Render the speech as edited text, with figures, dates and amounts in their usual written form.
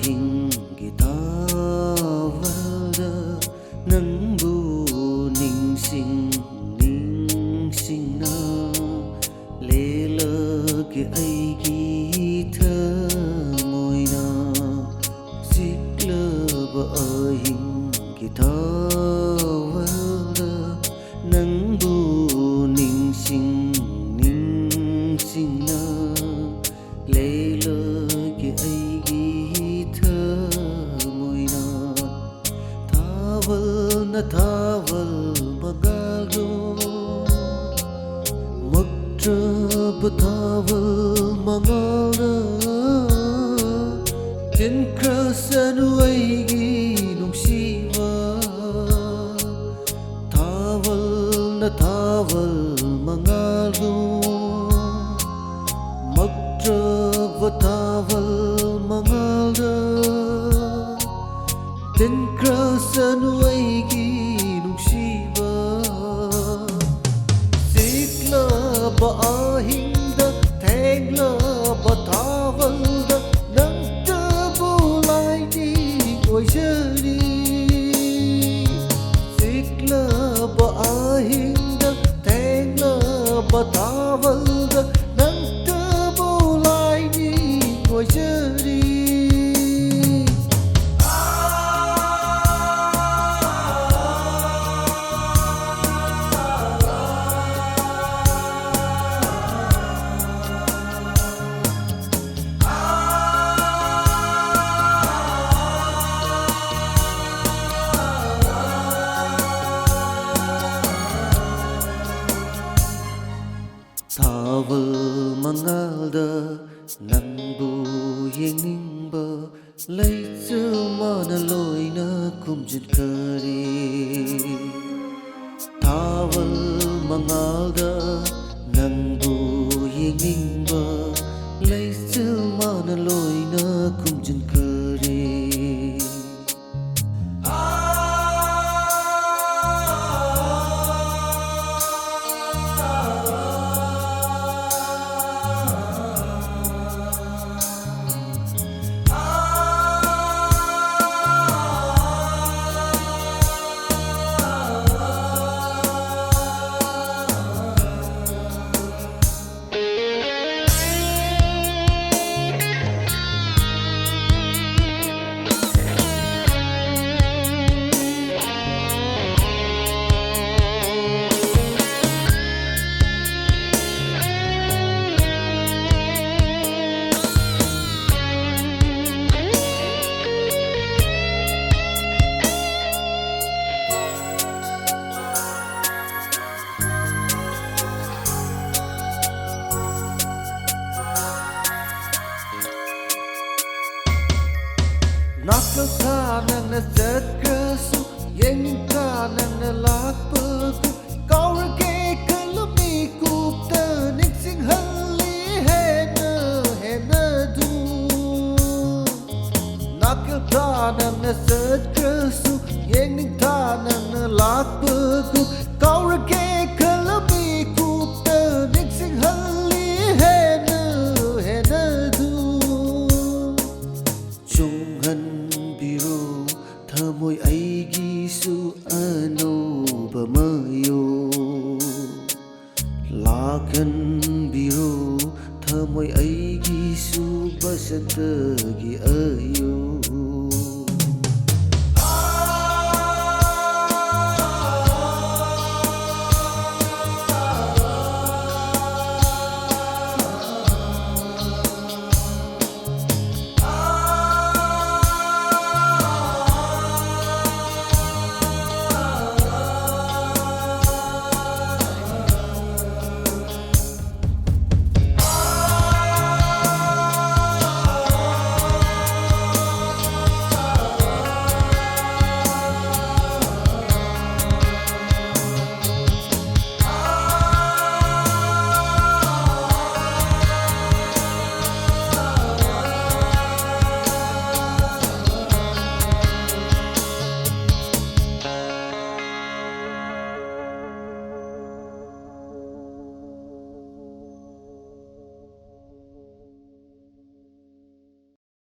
hingi tawada nangbu ningsing na lela ke aigi thamoina siklaba hingi tawada nangbu ningsing na lela ke aigi thamoina thawal magalo magtrab thawal mangala tinkrasanu aigi nungsiwa thawal mangalo magtrab thawal mangala tinkrasanu aigi nungsiwa siklaba ahingda thenglaba thawalda nangtabu laini oijari siklaba ahingda thenglaba thawalda nangtabu laini oijari thawal mangalda nangbu yeningba leichu mana loina kumjit kare thawal mangalda nangbu yeningba leichu mana loina kumjit kare nakal tha nang na zat krasu yeng tha nang na lak pku kaur ke kalmi kupta nixing halli he na du nakal tha nang na zat krasu yeng tha nang na lak pku kaur ke kalmi kupta nixing halli he na du chunghan biro thamoy aigi su anoba mayo lagan biro thamoy aigi su basantagi ayo